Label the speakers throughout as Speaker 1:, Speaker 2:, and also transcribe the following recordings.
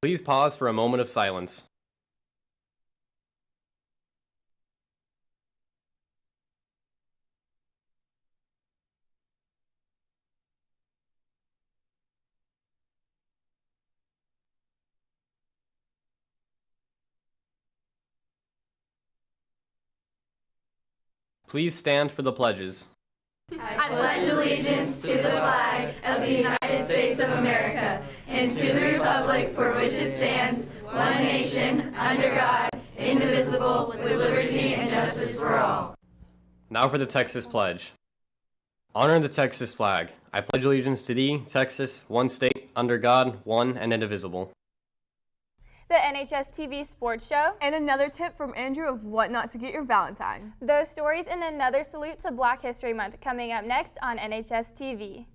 Speaker 1: Please pause for a moment of silence. Please stand for the pledges.
Speaker 2: I pledge allegiance to the flag of the United States of America and to the republic for which it stands, one nation, under God, indivisible, with liberty and justice for all.
Speaker 1: Now for the Texas Pledge. Honor the Texas flag. I pledge allegiance to thee, Texas, one state, under God, one and indivisible.
Speaker 3: The NHSTV Sports Show.
Speaker 4: And another tip from Andrew of what not to get your Valentine.
Speaker 3: Those stories and another salute to Black History Month coming up next on NHSTV.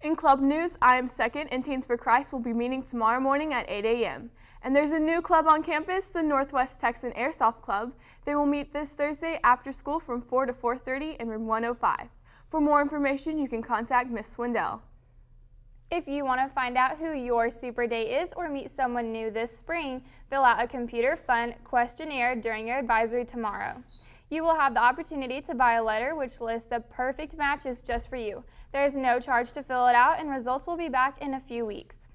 Speaker 4: In club news, I Am Second and Teens for Christ will be meeting tomorrow morning at 8 a.m. And there's a new club on campus, the Northwest Texan Airsoft Club. They will meet this Thursday after school from 4 to 4:30 in room 105. For more information, you can contact Miss Swindell.
Speaker 3: If you want to find out who your Super Day is or meet someone new this spring, fill out a computer fun questionnaire during your advisory tomorrow. You will have the opportunity to buy a letter which lists the perfect matches just for you. There is no charge to fill it out, and results will be back in a few weeks.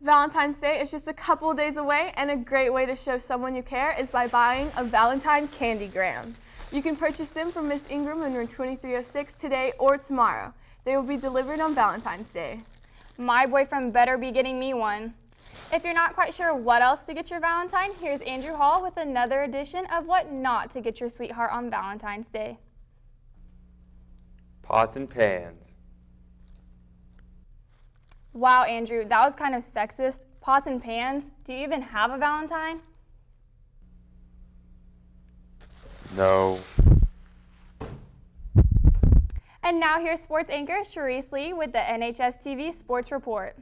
Speaker 4: Valentine's Day is just a couple of days away, and a great way to show someone you care is by buying a Valentine candygram. You can purchase them from Miss Ingram in room 2306 today or tomorrow. They will be delivered on Valentine's Day.
Speaker 3: My boyfriend better be getting me one. If you're not quite sure what else to get your Valentine, here's Andrew Hall with another edition of what not to get your sweetheart on Valentine's Day.
Speaker 5: Pots and pans.
Speaker 3: Wow, Andrew, that was kind of sexist. Pots and pans? Do you even have a Valentine?
Speaker 5: No.
Speaker 3: And now here's sports anchor Cherise Lee with the NHSTV Sports Report.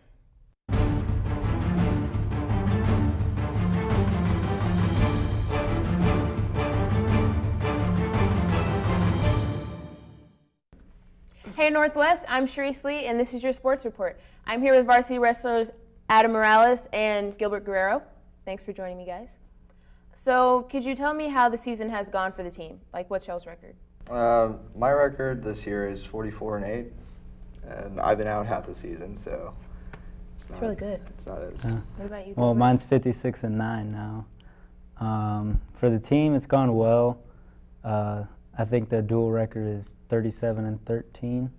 Speaker 6: Hey Northwest, I'm Cherise Lee, and this is your sports report. I'm here with varsity wrestlers Adam Morales and Gilbert Guerrero. Thanks for joining me, guys. So, could you tell me how the season has gone for the team? Like, what's y'all's record?
Speaker 7: My record this year is 44-8, and I've been out half the season, so it's
Speaker 6: really good.
Speaker 7: It's not as.
Speaker 6: What about you?
Speaker 8: Well, mine's 56-9 now. For the team, it's gone well. I think the dual record is 37-13,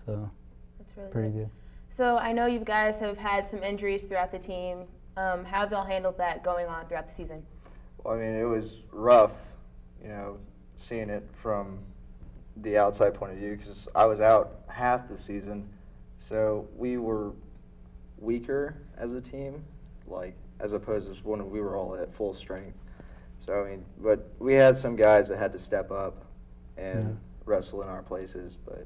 Speaker 8: so
Speaker 6: that's really
Speaker 8: pretty good.
Speaker 6: So I know you guys have had some injuries throughout the team. How have y'all handled that going on throughout the season?
Speaker 7: Well, I mean, it was rough, seeing it from the outside point of view, because I was out half the season, so we were weaker as a team, as opposed to when we were all at full strength. So, I mean, but we had some guys that had to step up and wrestle in our places, but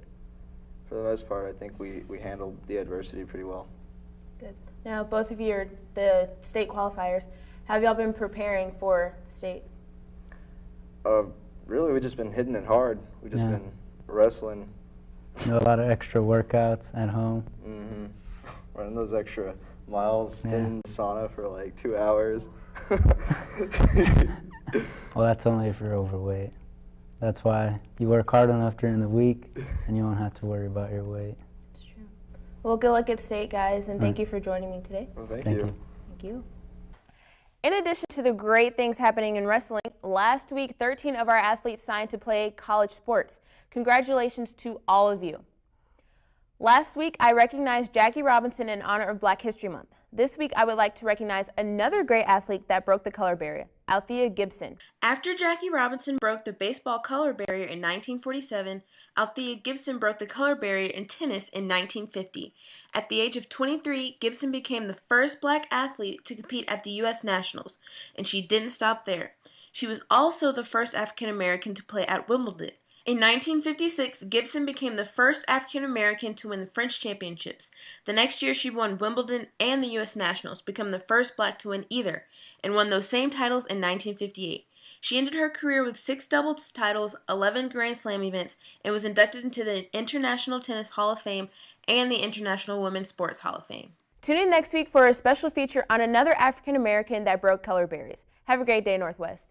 Speaker 7: for the most part, I think we handled the adversity pretty well.
Speaker 6: Good. Now, both of you are the state qualifiers. Have y'all been preparing for the state?
Speaker 7: Really, we've just been hitting it hard. We've just been wrestling.
Speaker 8: A lot of extra workouts at home.
Speaker 7: Running those extra miles, in the sauna for like 2 hours.
Speaker 8: Well, that's only if you're overweight. That's why you work hard enough during the week, and you won't have to worry about your weight.
Speaker 6: That's true. Well, good luck at state, guys, and thank you for joining me today.
Speaker 7: Well, thank you.
Speaker 6: Thank you. In addition to the great things happening in wrestling, last week 13 of our athletes signed to play college sports. Congratulations to all of you. Last week, I recognized Jackie Robinson in honor of Black History Month. This week, I would like to recognize another great athlete that broke the color barrier, Althea Gibson. After Jackie Robinson broke the baseball color barrier in 1947, Althea Gibson broke the color barrier in tennis in 1950. At the age of 23, Gibson became the first black athlete to compete at the U.S. Nationals, and she didn't stop there. She was also the first African American to play at Wimbledon, In 1956, Gibson became the first African American to win the French Championships. The next year, she won Wimbledon and the U.S. Nationals, becoming the first black to win either, and won those same titles in 1958. She ended her career with 6 doubles titles, 11 Grand Slam events, and was inducted into the International Tennis Hall of Fame and the International Women's Sports Hall of Fame.
Speaker 9: Tune in next week for a special feature on another African American that broke color barriers. Have a great day, Northwest.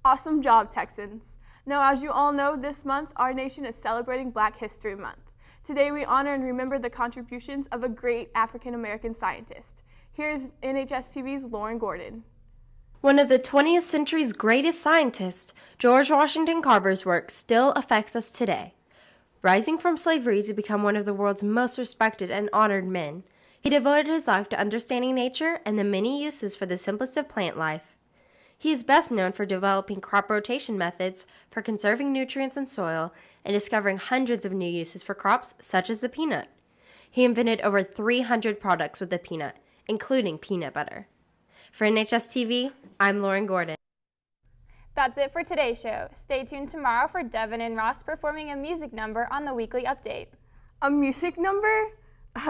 Speaker 4: Awesome job, Texans. Now, as you all know, this month our nation is celebrating Black History Month. Today we honor and remember the contributions of a great African American scientist. Here's NHSTV's Lauren Gordon.
Speaker 10: One of the 20th century's greatest scientists, George Washington Carver's work still affects us today. Rising from slavery to become one of the world's most respected and honored men, he devoted his life to understanding nature and the many uses for the simplest of plant life. He is best known for developing crop rotation methods for conserving nutrients in soil and discovering hundreds of new uses for crops such as the peanut. He invented over 300 products with the peanut, including peanut butter. For NHSTV, I'm Lauren Gordon.
Speaker 3: That's it for today's show. Stay tuned tomorrow for Devin and Ross performing a music number on the Weekly Update.
Speaker 4: A music number?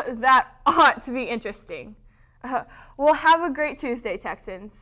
Speaker 4: That ought to be interesting. Well, have a great Tuesday, Texans.